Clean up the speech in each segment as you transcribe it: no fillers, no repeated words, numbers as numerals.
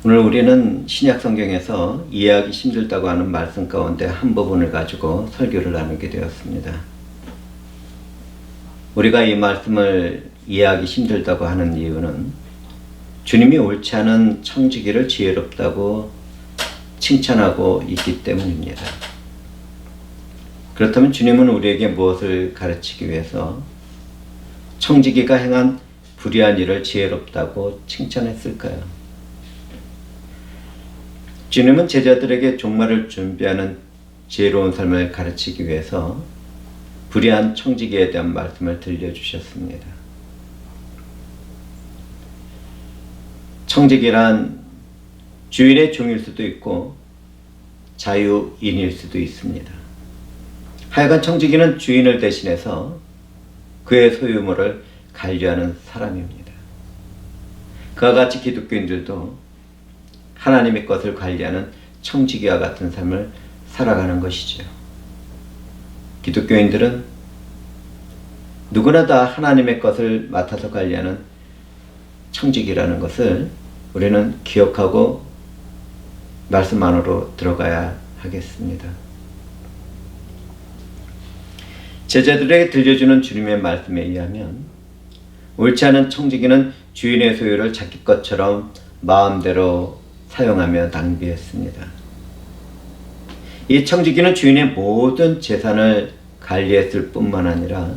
오늘 우리는 신약 성경에서 이해하기 힘들다고 하는 말씀 가운데 한 부분을 가지고 설교를 나누게 되었습니다. 우리가 이 말씀을 이해하기 힘들다고 하는 이유는 주님이 옳지 않은 청지기를 지혜롭다고 칭찬하고 있기 때문입니다. 그렇다면 주님은 우리에게 무엇을 가르치기 위해서 청지기가 행한 불의한 일을 지혜롭다고 칭찬했을까요? 주님은 제자들에게 종말을 준비하는 지혜로운 삶을 가르치기 위해서 불의한 청지기에 대한 말씀을 들려주셨습니다. 청지기란 주인의 종일 수도 있고 자유인일 수도 있습니다. 하여간 청지기는 주인을 대신해서 그의 소유물을 관리하는 사람입니다. 그와 같이 기독교인들도 하나님의 것을 관리하는 청지기와 같은 삶을 살아가는 것이죠. 기독교인들은 누구나 다 하나님의 것을 맡아서 관리하는 청지기라는 것을 우리는 기억하고 말씀 안으로 들어가야 하겠습니다. 제자들에게 들려주는 주님의 말씀에 의하면 옳지 않은 청지기는 주인의 소유를 자기 것처럼 마음대로 사용하며 낭비했습니다. 이 청지기는 주인의 모든 재산을 관리했을 뿐만 아니라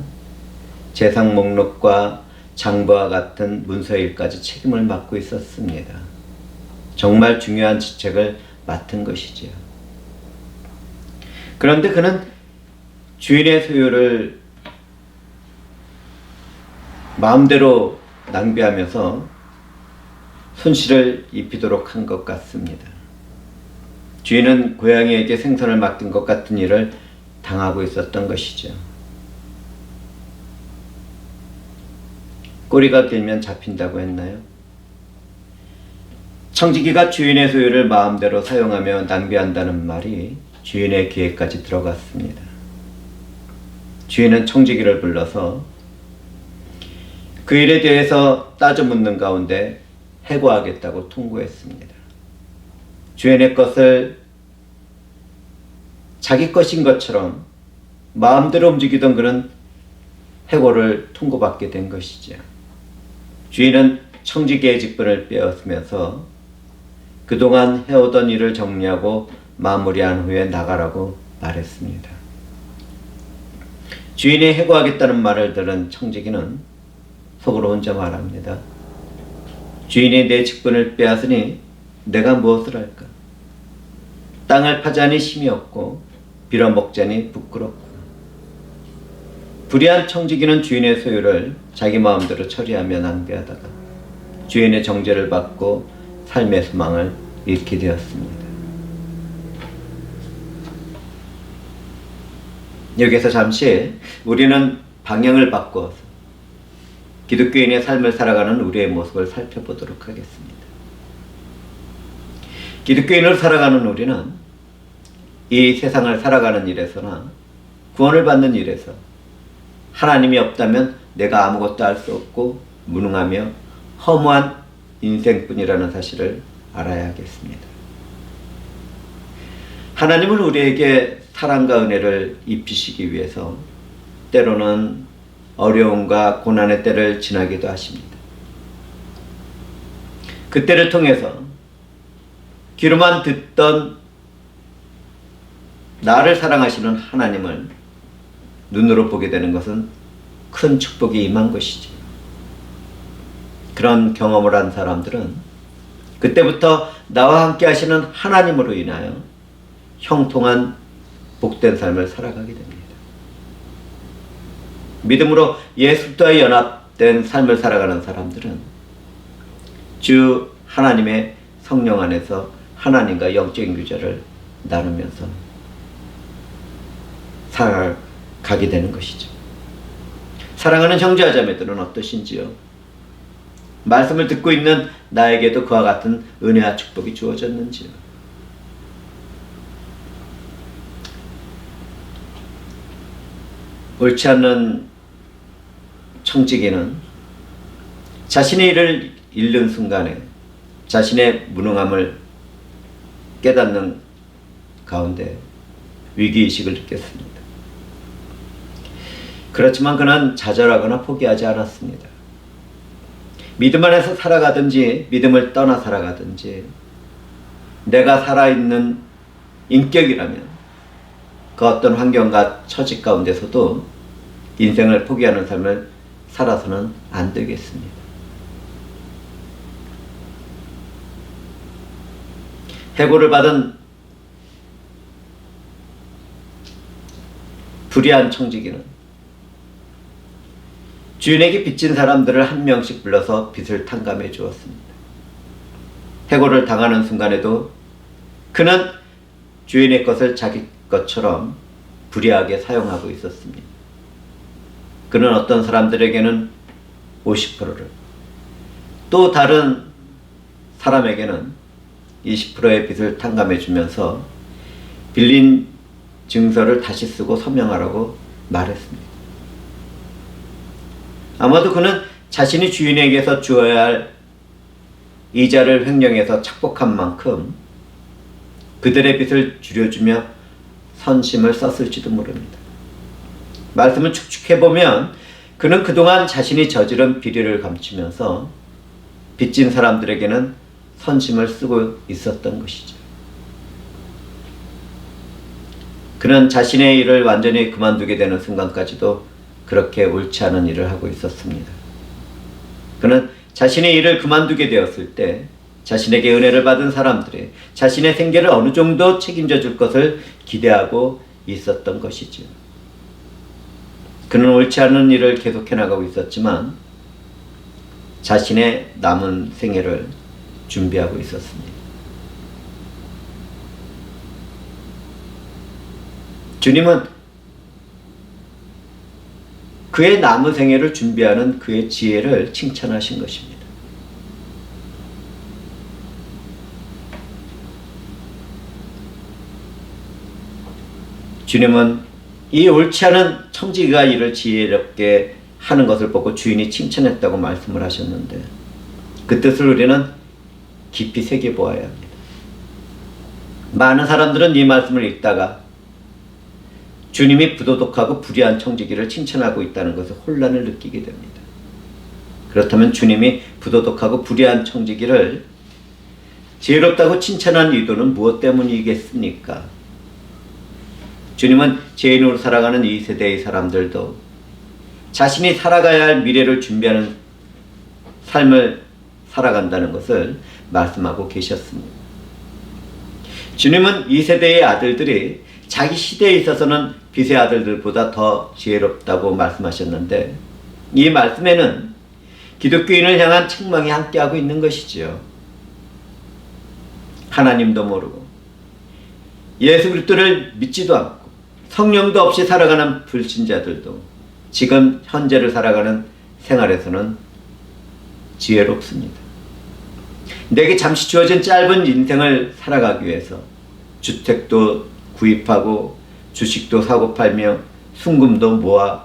재산 목록과 장부와 같은 문서일까지 책임을 맡고 있었습니다. 정말 중요한 직책을 맡은 것이지요. 그런데 그는 주인의 소유를 마음대로 낭비하면서 손실을 입히도록 한 것 같습니다. 주인은 고양이에게 생선을 맡긴 것 같은 일을 당하고 있었던 것이죠. 꼬리가 길면 잡힌다고 했나요? 청지기가 주인의 소유를 마음대로 사용하며 낭비한다는 말이 주인의 귀에까지 들어갔습니다. 주인은 청지기를 불러서 그 일에 대해서 따져 묻는 가운데 해고하겠다고 통보했습니다. 주인의 것을 자기 것인 것처럼 마음대로 움직이던 그는 해고를 통보받게 된 것이죠. 주인은 청지기의 직분을 빼앗으면서 그동안 해오던 일을 정리하고 마무리한 후에 나가라고 말했습니다. 주인이 해고하겠다는 말을 들은 청지기는 속으로 혼자 말합니다. 주인이 내 직분을 빼앗으니 내가 무엇을 할까? 땅을 파자니 힘이 없고 빌어먹자니 부끄럽고. 불의한 청지기는 주인의 소유를 자기 마음대로 처리하며 낭비하다가 주인의 정죄를 받고 삶의 소망을 잃게 되었습니다. 여기서 잠시 우리는 방향을 바꾸어서 기독교인의 삶을 살아가는 우리의 모습을 살펴보도록 하겠습니다. 기독교인으로 살아가는 우리는 이 세상을 살아가는 일에서나 구원을 받는 일에서 하나님이 없다면 내가 아무것도 할 수 없고 무능하며 허무한 인생뿐이라는 사실을 알아야 하겠습니다. 하나님은 우리에게 사랑과 은혜를 입히시기 위해서 때로는 어려움과 고난의 때를 지나기도 하십니다. 그 때를 통해서 귀로만 듣던 나를 사랑하시는 하나님을 눈으로 보게 되는 것은 큰 축복이 임한 것이지. 그런 경험을 한 사람들은 그때부터 나와 함께 하시는 하나님으로 인하여 형통한 복된 삶을 살아가게 됩니다. 믿음으로 예수와의 연합된 삶을 살아가는 사람들은 주 하나님의 성령 안에서 하나님과 영적인 교제를 나누면서 살아가게 되는 것이죠. 사랑하는 형제와 자매들은 어떠신지요? 말씀을 듣고 있는 나에게도 그와 같은 은혜와 축복이 주어졌는지요? 옳지 않는 청지기는 자신의 일을 잃는 순간에 자신의 무능함을 깨닫는 가운데 위기의식을 느꼈습니다. 그렇지만 그는 좌절하거나 포기하지 않았습니다. 믿음 안에서 살아가든지 믿음을 떠나 살아가든지 내가 살아있는 인격이라면 그 어떤 환경과 처지 가운데서도 인생을 포기하는 삶을 살아서는 안 되겠습니다. 해고를 받은 불의한 청지기는 주인에게 빚진 사람들을 한 명씩 불러서 빚을 탕감해 주었습니다. 해고를 당하는 순간에도 그는 주인의 것을 자기 것처럼 불의하게 사용하고 있었습니다. 그는 어떤 사람들에게는 50%를, 또 다른 사람에게는 20%의 빚을 탕감해 주면서 빌린 증서를 다시 쓰고 서명하라고 말했습니다. 아마도 그는 자신이 주인에게서 주어야 할 이자를 횡령해서 착복한 만큼 그들의 빚을 줄여주며 선심을 썼을지도 모릅니다. 말씀을 축축해보면 그는 그동안 자신이 저지른 비리를 감추면서 빚진 사람들에게는 선심을 쓰고 있었던 것이죠. 그는 자신의 일을 완전히 그만두게 되는 순간까지도 그렇게 옳지 않은 일을 하고 있었습니다. 그는 자신의 일을 그만두게 되었을 때 자신에게 은혜를 받은 사람들이 자신의 생계를 어느 정도 책임져 줄 것을 기대하고 있었던 것이지요. 그는 옳지 않은 일을 계속해 나가고 있었지만 자신의 남은 생애를 준비하고 있었습니다. 주님은 그의 남은 생애를 준비하는 그의 지혜를 칭찬하신 것입니다. 주님은 이 옳지 않은 청지기가 일을 지혜롭게 하는 것을 보고 주인이 칭찬했다고 말씀을 하셨는데 그 뜻을 우리는 깊이 새겨보아야 합니다. 많은 사람들은 이 말씀을 읽다가 주님이 부도덕하고 불의한 청지기를 칭찬하고 있다는 것에 혼란을 느끼게 됩니다. 그렇다면 주님이 부도덕하고 불의한 청지기를 지혜롭다고 칭찬한 의도는 무엇 때문이겠습니까? 주님은 죄인으로 살아가는 이 세대의 사람들도 자신이 살아가야 할 미래를 준비하는 삶을 살아간다는 것을 말씀하고 계셨습니다. 주님은 이 세대의 아들들이 자기 시대에 있어서는 빛의 아들들보다 더 지혜롭다고 말씀하셨는데 이 말씀에는 기독교인을 향한 책망이 함께하고 있는 것이지요. 하나님도 모르고 예수 그리스도를 믿지도 않고 성령도 없이 살아가는 불신자들도 지금 현재를 살아가는 생활에서는 지혜롭습니다. 내게 잠시 주어진 짧은 인생을 살아가기 위해서 주택도 구입하고 주식도 사고 팔며 순금도 모아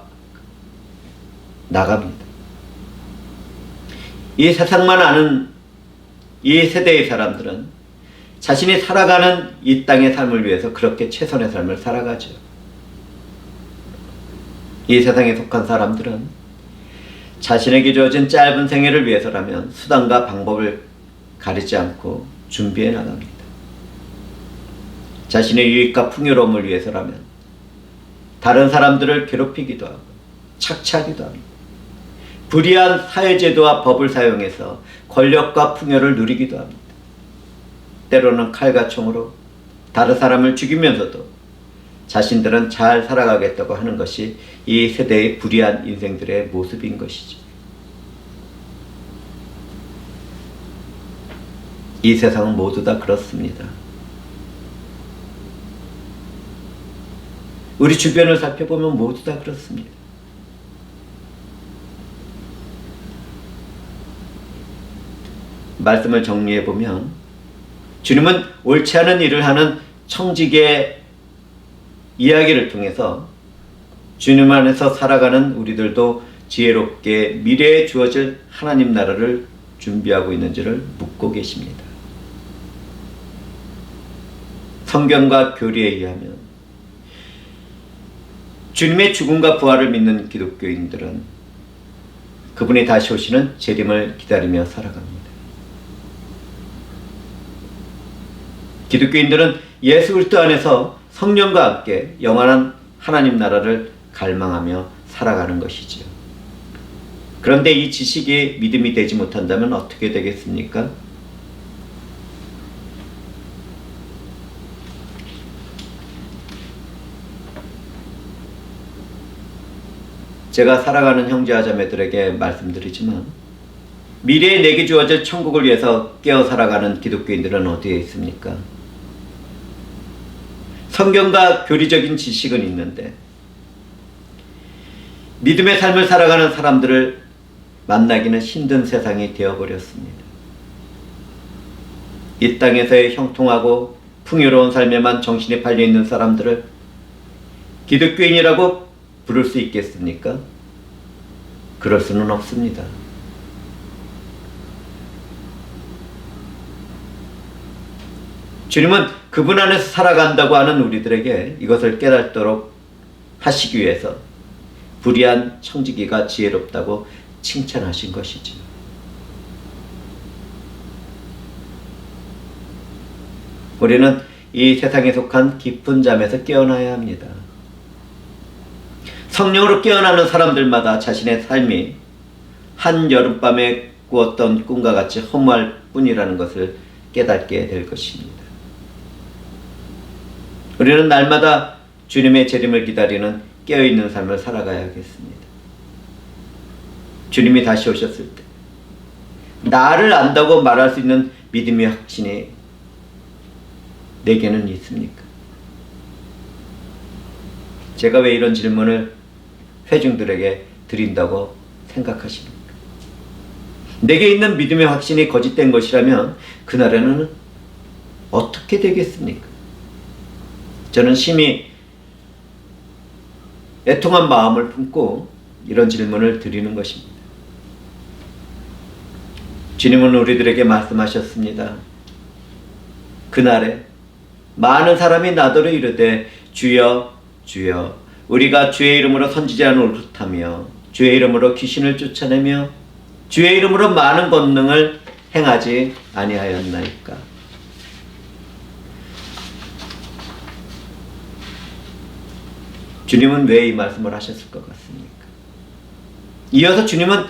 나갑니다. 이 세상만 아는 이 세대의 사람들은 자신이 살아가는 이 땅의 삶을 위해서 그렇게 최선의 삶을 살아가죠. 이 세상에 속한 사람들은 자신에게 주어진 짧은 생애를 위해서라면 수단과 방법을 가리지 않고 준비해 나갑니다. 자신의 유익과 풍요로움을 위해서라면 다른 사람들을 괴롭히기도 하고 착취하기도 합니다. 불의한 사회제도와 법을 사용해서 권력과 풍요를 누리기도 합니다. 때로는 칼과 총으로 다른 사람을 죽이면서도 자신들은 잘 살아가겠다고 하는 것이 이 세대의 불의한 인생들의 모습인 것이죠. 이 세상은 모두 다 그렇습니다. 우리 주변을 살펴보면 모두 다 그렇습니다. 말씀을 정리해보면 주님은 옳지 않은 일을 하는 청지기의 이야기를 통해서 주님 안에서 살아가는 우리들도 지혜롭게 미래에 주어질 하나님 나라를 준비하고 있는지를 묻고 묻고 계십니다. 성경과 교리에 의하면 주님의 죽음과 부활을 믿는 기독교인들은 그분이 다시 오시는 재림을 기다리며 살아갑니다. 기독교인들은 예수 그리스도 안에서 성령과 함께 영원한 하나님 나라를 갈망하며 살아가는 것이지요. 그런데 이 지식이 믿음이 되지 못한다면 어떻게 되겠습니까? 제가 살아가는 형제와 자매들에게 말씀드리지만 미래에 내게 주어질 천국을 위해서 깨어 살아가는 기독교인들은 어디에 있습니까? 성경과 교리적인 지식은 있는데 믿음의 삶을 살아가는 사람들을 만나기는 힘든 세상이 되어버렸습니다. 이 땅에서의 형통하고 풍요로운 삶에만 정신이 팔려있는 사람들을 기독교인이라고 부를 수 있겠습니까? 그럴 수는 없습니다. 주님은 그분 안에서 살아간다고 하는 우리들에게 이것을 깨닫도록 하시기 위해서 불의한 청지기가 지혜롭다고 칭찬하신 것이죠. 우리는 이 세상에 속한 깊은 잠에서 깨어나야 합니다. 성령으로 깨어나는 사람들마다 자신의 삶이 한 여름밤에 꾸었던 꿈과 같이 허무할 뿐이라는 것을 깨닫게 될 것입니다. 우리는 날마다 주님의 재림을 기다리는 깨어있는 삶을 살아가야겠습니다. 주님이 다시 오셨을 때 나를 안다고 말할 수 있는 믿음의 확신이 내게는 있습니까? 제가 왜 이런 질문을 회중들에게 드린다고 생각하십니까? 내게 있는 믿음의 확신이 거짓된 것이라면 그날에는 어떻게 되겠습니까? 저는 심히 애통한 마음을 품고 이런 질문을 드리는 것입니다. 주님은 우리들에게 말씀하셨습니다. 그날에 많은 사람이 나더러 이르되 주여 주여 우리가 주의 이름으로 선지자 노릇하며 주의 이름으로 귀신을 쫓아내며 주의 이름으로 많은 권능을 행하지 아니하였나이까. 주님은 왜 이 말씀을 하셨을 것 같습니까? 이어서 주님은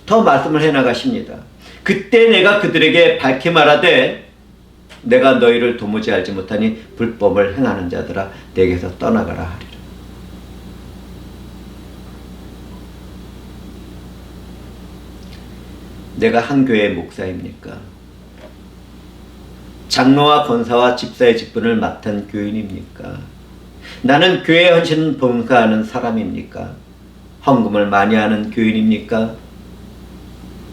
더 말씀을 해나가십니다. 그때 내가 그들에게 밝히 말하되 내가 너희를 도무지 알지 못하니 불법을 행하는 자들아 내게서 떠나가라 하리라. 내가 한 교회의 목사입니까? 장로와 권사와 집사의 직분을 맡은 교인입니까? 나는 교회 헌신 봉사하는 사람입니까? 헌금을 많이 하는 교인입니까?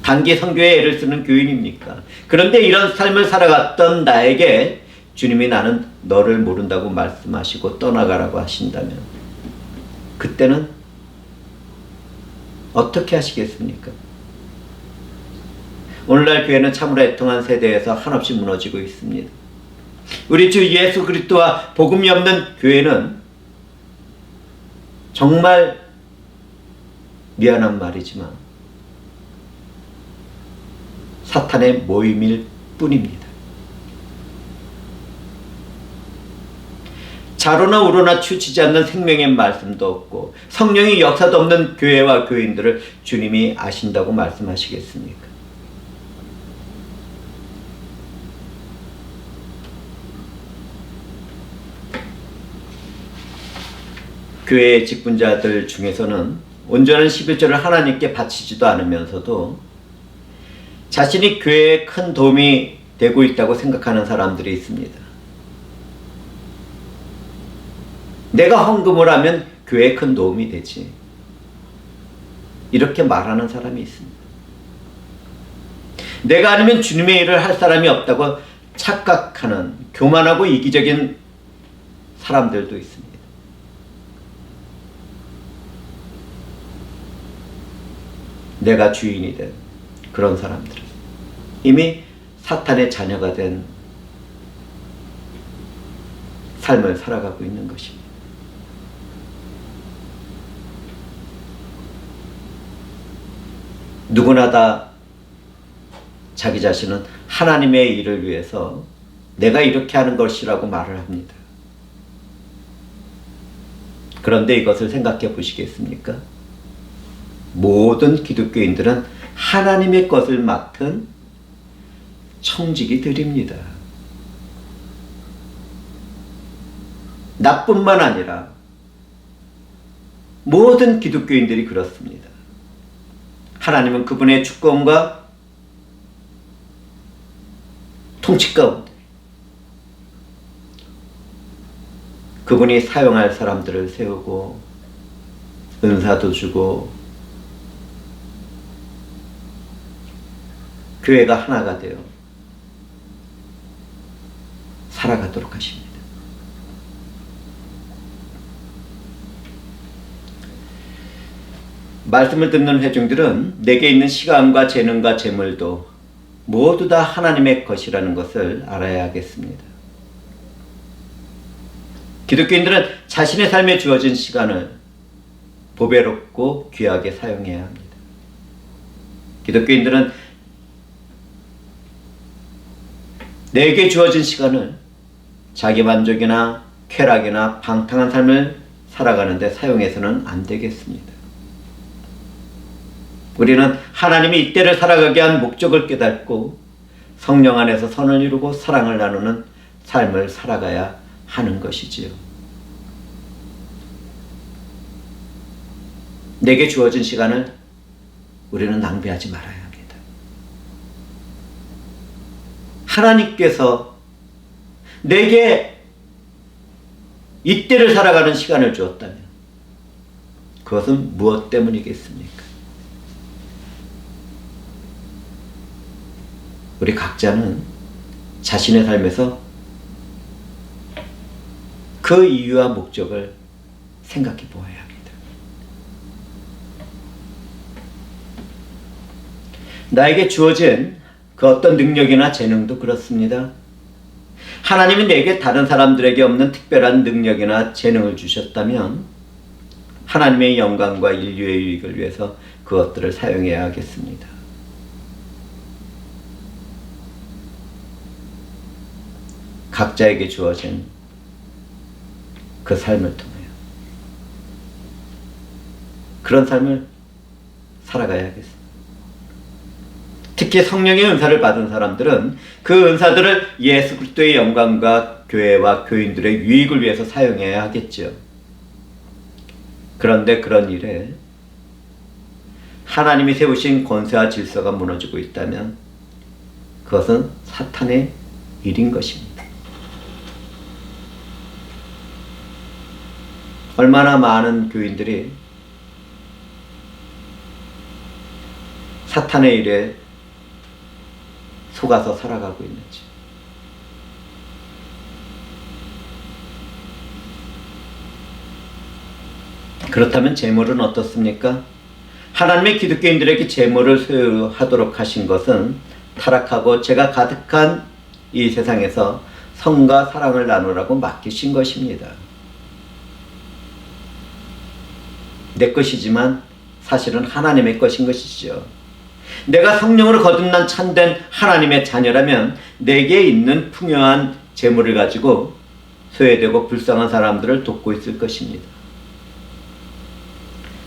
단기 선교에 애를 쓰는 교인입니까? 그런데 이런 삶을 살아갔던 나에게 주님이 나는 너를 모른다고 말씀하시고 떠나가라고 하신다면 그때는 어떻게 하시겠습니까? 오늘날 교회는 참으로 애통한 세대에서 한없이 무너지고 있습니다. 우리 주 예수 그리스도와 복음이 없는 교회는 정말 미안한 말이지만 사탄의 모임일 뿐입니다. 자로나 우로나 치우치지 않는 생명의 말씀도 없고 성령의 역사도 없는 교회와 교인들을 주님이 아신다고 말씀하시겠습니까? 교회의 직분자들 중에서는 온전한 11조를 하나님께 바치지도 않으면서도 자신이 교회에 큰 도움이 되고 있다고 생각하는 사람들이 있습니다. 내가 헌금을 하면 교회에 큰 도움이 되지. 이렇게 말하는 사람이 있습니다. 내가 아니면 주님의 일을 할 사람이 없다고 착각하는 교만하고 이기적인 사람들도 있습니다. 내가 주인이 된 그런 사람들은 이미 사탄의 자녀가 된 삶을 살아가고 있는 것입니다. 누구나 다 자기 자신은 하나님의 일을 위해서 내가 이렇게 하는 것이라고 말을 합니다. 그런데 이것을 생각해 보시겠습니까? 모든 기독교인들은 하나님의 것을 맡은 청지기들입니다. 나뿐만 아니라 모든 기독교인들이 그렇습니다. 하나님은 그분의 주권과 통치 가운데 그분이 사용할 사람들을 세우고 은사도 주고 교회가 하나가 되어 살아가도록 하십니다. 말씀을 듣는 회중들은 내게 있는 시간과 재능과 재물도 모두 다 하나님의 것이라는 것을 알아야 하겠습니다. 기독교인들은 자신의 삶에 주어진 시간을 보배롭고 귀하게 사용해야 합니다. 기독교인들은 내게 주어진 시간을 자기 만족이나 쾌락이나 방탕한 삶을 살아가는데 사용해서는 안 되겠습니다. 우리는 하나님이 이때를 살아가게 한 목적을 깨닫고 성령 안에서 선을 이루고 사랑을 나누는 삶을 살아가야 하는 것이지요. 내게 주어진 시간을 우리는 낭비하지 말아야 합니다. 하나님께서 내게 이때를 살아가는 시간을 주었다면 그것은 무엇 때문이겠습니까? 우리 각자는 자신의 삶에서 그 이유와 목적을 생각해 보아야 합니다. 나에게 주어진 그 어떤 능력이나 재능도 그렇습니다. 하나님이 내게 다른 사람들에게 없는 특별한 능력이나 재능을 주셨다면 하나님의 영광과 인류의 유익을 위해서 그것들을 사용해야 하겠습니다. 각자에게 주어진 그 삶을 통하여 그런 삶을 살아가야 하겠습니다. 특히 성령의 은사를 받은 사람들은 그 은사들을 예수 그리스도의 영광과 교회와 교인들의 유익을 위해서 사용해야 하겠죠. 그런데 그런 일에 하나님이 세우신 권세와 질서가 무너지고 있다면 그것은 사탄의 일인 것입니다. 얼마나 많은 교인들이 사탄의 일에 속아서 살아가고 있는지. 그렇다면 재물은 어떻습니까? 하나님의 기독교인들에게 재물을 소유하도록 하신 것은 타락하고 죄가 가득한 이 세상에서 성과 사랑을 나누라고 맡기신 것입니다. 내 것이지만 사실은 하나님의 것인 것이죠. 내가 성령으로 거듭난 참된 하나님의 자녀라면 내게 있는 풍요한 재물을 가지고 소외되고 불쌍한 사람들을 돕고 있을 것입니다.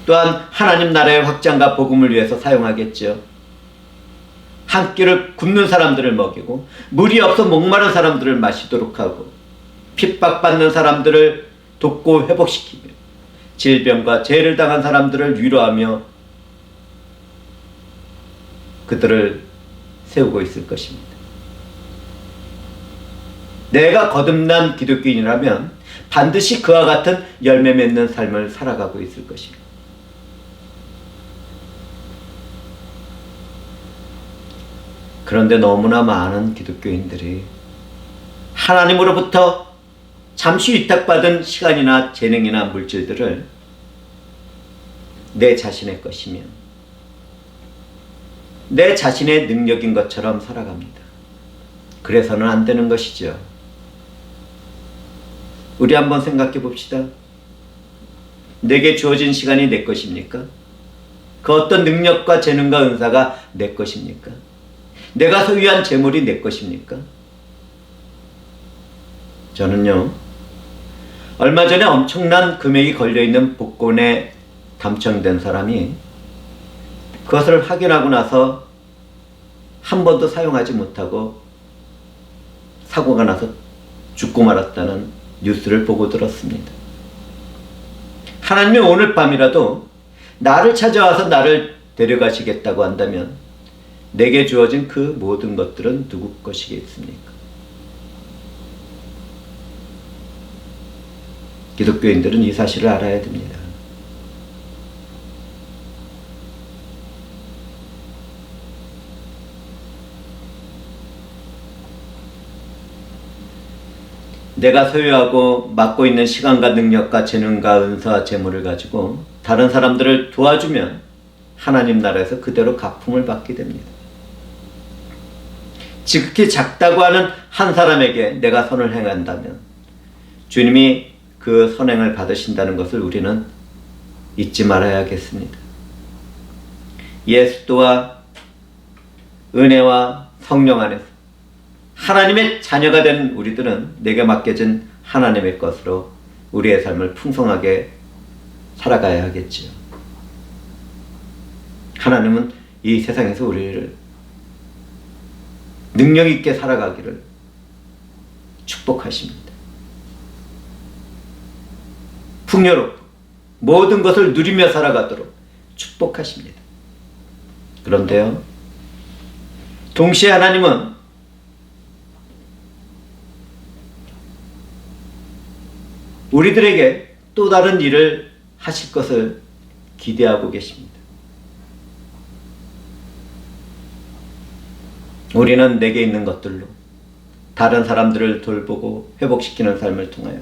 또한 하나님 나라의 확장과 복음을 위해서 사용하겠죠. 한 끼를 굶는 사람들을 먹이고 물이 없어 목마른 사람들을 마시도록 하고 핍박받는 사람들을 돕고 회복시키며 질병과 죄를 당한 사람들을 위로하며 그들을 세우고 있을 것입니다. 내가 거듭난 기독교인이라면 반드시 그와 같은 열매 맺는 삶을 살아가고 있을 것입니다. 그런데 너무나 많은 기독교인들이 하나님으로부터 잠시 위탁받은 시간이나 재능이나 물질들을 내 자신의 것이며 내 자신의 능력인 것처럼 살아갑니다. 그래서는 안 되는 것이죠. 우리 한번 생각해 봅시다. 내게 주어진 시간이 내 것입니까? 그 어떤 능력과 재능과 은사가 내 것입니까? 내가 소유한 재물이 내 것입니까? 저는요, 얼마 전에 엄청난 금액이 걸려있는 복권에 당첨된 사람이 그것을 확인하고 나서 한 번도 사용하지 못하고 사고가 나서 죽고 말았다는 뉴스를 보고 들었습니다. 하나님이 오늘 밤이라도 나를 찾아와서 나를 데려가시겠다고 한다면 내게 주어진 그 모든 것들은 누구 것이겠습니까? 기독교인들은 이 사실을 알아야 됩니다. 내가 소유하고 맡고 있는 시간과 능력과 재능과 은사와 재물을 가지고 다른 사람들을 도와주면 하나님 나라에서 그대로 갚음을 받게 됩니다. 지극히 작다고 하는 한 사람에게 내가 선을 행한다면 주님이 그 선행을 받으신다는 것을 우리는 잊지 말아야겠습니다. 예수도와 은혜와 성령 안에서 하나님의 자녀가 된 우리들은 내게 맡겨진 하나님의 것으로 우리의 삶을 풍성하게 살아가야 하겠지요. 하나님은 이 세상에서 우리를 능력 있게 살아가기를 축복하십니다. 풍요롭고 모든 것을 누리며 살아가도록 축복하십니다. 그런데요, 동시에 하나님은 우리들에게 또 다른 일을 하실 것을 기대하고 계십니다. 우리는 내게 있는 것들로 다른 사람들을 돌보고 회복시키는 삶을 통하여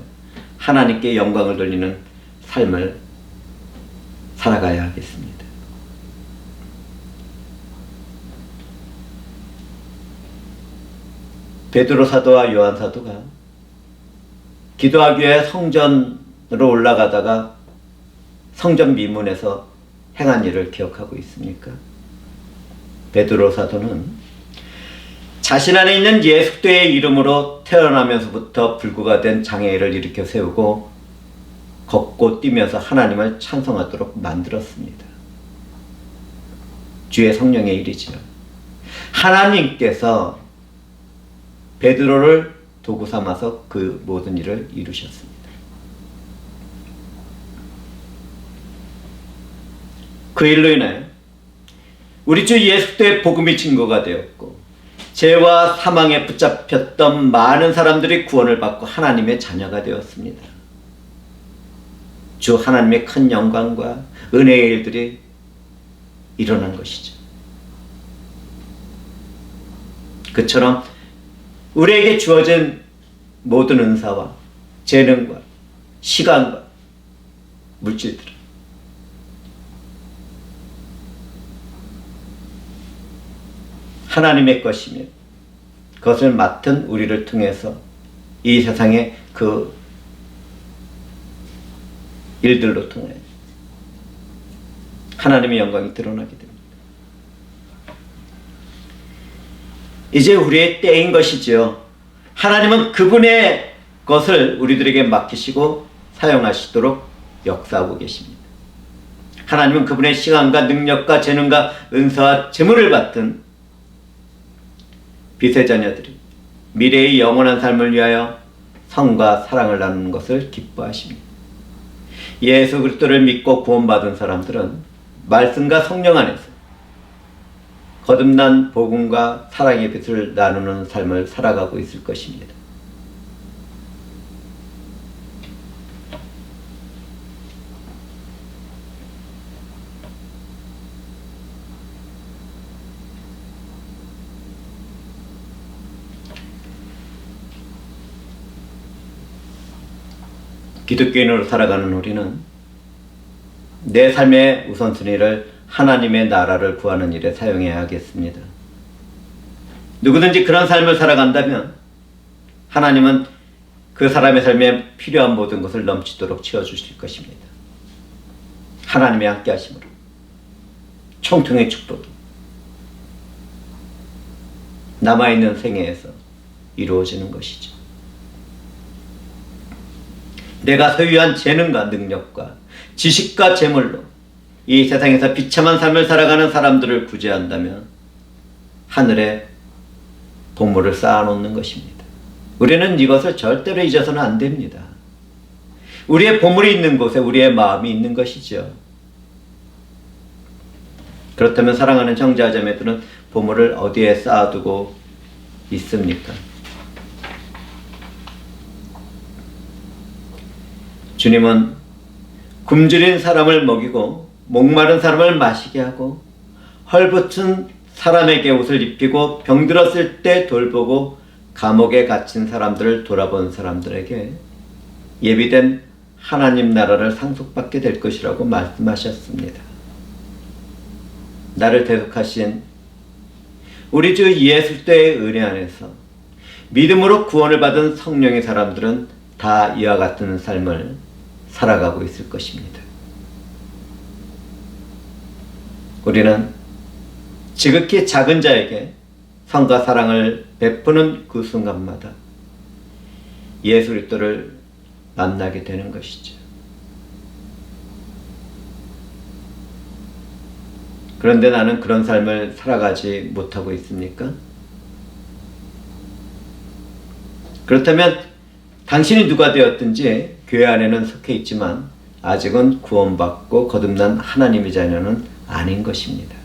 하나님께 영광을 돌리는 삶을 살아가야 하겠습니다. 베드로 사도와 요한 사도가 기도하기 위해 성전으로 올라가다가 성전 미문에서 행한 일을 기억하고 있습니까? 베드로 사도는 자신 안에 있는 예수도의 이름으로 태어나면서부터 불구가 된 장애를 일으켜 세우고 걷고 뛰면서 하나님을 찬송하도록 만들었습니다. 주의 성령의 일이지요. 하나님께서 베드로를 도구 삼아서 그 모든 일을 이루셨습니다. 그 일로 인해 우리 주 예수의 복음이 증거가 되었고 죄와 사망에 붙잡혔던 많은 사람들이 구원을 받고 하나님의 자녀가 되었습니다. 주 하나님의 큰 영광과 은혜의 일들이 일어난 것이죠. 그처럼 우리에게 주어진 모든 은사와 재능과 시간과 물질들은 하나님의 것이며 그것을 맡은 우리를 통해서 이 세상의 그 일들로 통해 하나님의 영광이 드러나게 됩니다. 이제 우리의 때인 것이지요. 하나님은 그분의 것을 우리들에게 맡기시고 사용하시도록 역사하고 계십니다. 하나님은 그분의 시간과 능력과 재능과 은사와 재물을 받은 빛의 자녀들이 미래의 영원한 삶을 위하여 성과 사랑을 나누는 것을 기뻐하십니다. 예수 그리스도를 믿고 구원받은 사람들은 말씀과 성령 안에서 거듭난 복음과 사랑의 빛을 나누는 삶을 살아가고 있을 것입니다. 기독교인으로 살아가는 우리는 내 삶의 우선순위를 하나님의 나라를 구하는 일에 사용해야 하겠습니다. 누구든지 그런 삶을 살아간다면 하나님은 그 사람의 삶에 필요한 모든 것을 넘치도록 채워주실 것입니다. 하나님의 함께 하심으로 총통의 축복이 남아있는 생애에서 이루어지는 것이죠. 내가 소유한 재능과 능력과 지식과 재물로 이 세상에서 비참한 삶을 살아가는 사람들을 구제한다면 하늘에 보물을 쌓아놓는 것입니다. 우리는 이것을 절대로 잊어서는 안 됩니다. 우리의 보물이 있는 곳에 우리의 마음이 있는 것이죠. 그렇다면 사랑하는 형제자매들은 보물을 어디에 쌓아두고 있습니까? 주님은 굶주린 사람을 먹이고 목마른 사람을 마시게 하고 헐벗은 사람에게 옷을 입히고 병들었을 때 돌보고 감옥에 갇힌 사람들을 돌아본 사람들에게 예비된 하나님 나라를 상속받게 될 것이라고 말씀하셨습니다. 나를 대속하신 우리 주 예수 그리스도의 은혜 안에서 믿음으로 구원을 받은 성령의 사람들은 다 이와 같은 삶을 살아가고 있을 것입니다. 우리는 지극히 작은 자에게 선과 사랑을 베푸는 그 순간마다 예수 그리스도를 만나게 되는 것이죠. 그런데 나는 그런 삶을 살아가지 못하고 있습니까? 그렇다면 당신이 누가 되었든지 교회 안에는 속해 있지만 아직은 구원받고 거듭난 하나님의 자녀는 아닌 것입니다.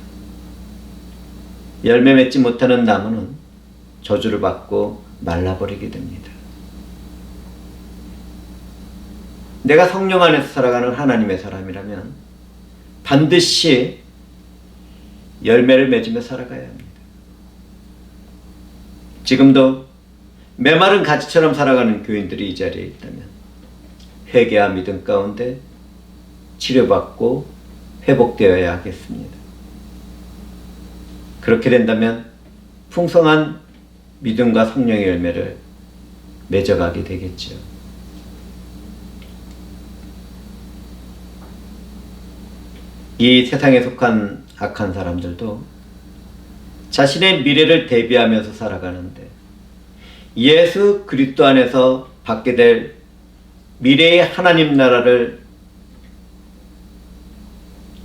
열매 맺지 못하는 나무는 저주를 받고 말라버리게 됩니다. 내가 성령 안에서 살아가는 하나님의 사람이라면 반드시 열매를 맺으며 살아가야 합니다. 지금도 메마른 가지처럼 살아가는 교인들이 이 자리에 있다면 회개와 믿음 가운데 치료받고 회복되어야 하겠습니다. 그렇게 된다면 풍성한 믿음과 성령의 열매를 맺어가게 되겠죠. 이 세상에 속한 악한 사람들도 자신의 미래를 대비하면서 살아가는데 예수 그리스도 안에서 받게 될 미래의 하나님 나라를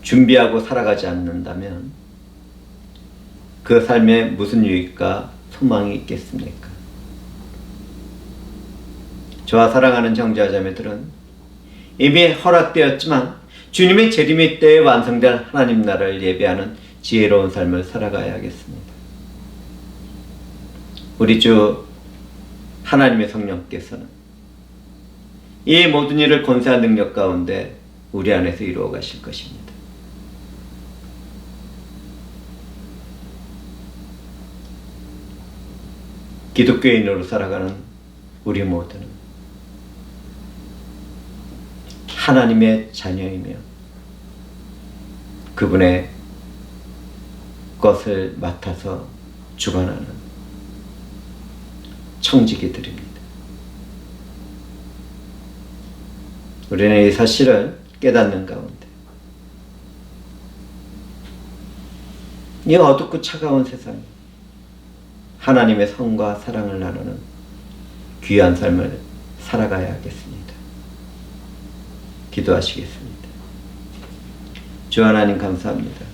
준비하고 살아가지 않는다면 그 삶에 무슨 유익과 소망이 있겠습니까? 저와 사랑하는 형제자매들은 이미 허락되었지만 주님의 재림의 때에 완성될 하나님 나라를 예배하는 지혜로운 삶을 살아가야 하겠습니다. 우리 주 하나님의 성령께서는 이 모든 일을 권세한 능력 가운데 우리 안에서 이루어 가실 것입니다. 기독교인으로 살아가는 우리 모두는 하나님의 자녀이며 그분의 것을 맡아서 주관하는 청지기들입니다. 우리는 이 사실을 깨닫는 가운데 이 어둡고 차가운 세상에 하나님의 성과 사랑을 나누는 귀한 삶을 살아가야 하겠습니다. 기도하시겠습니다. 주 하나님 감사합니다.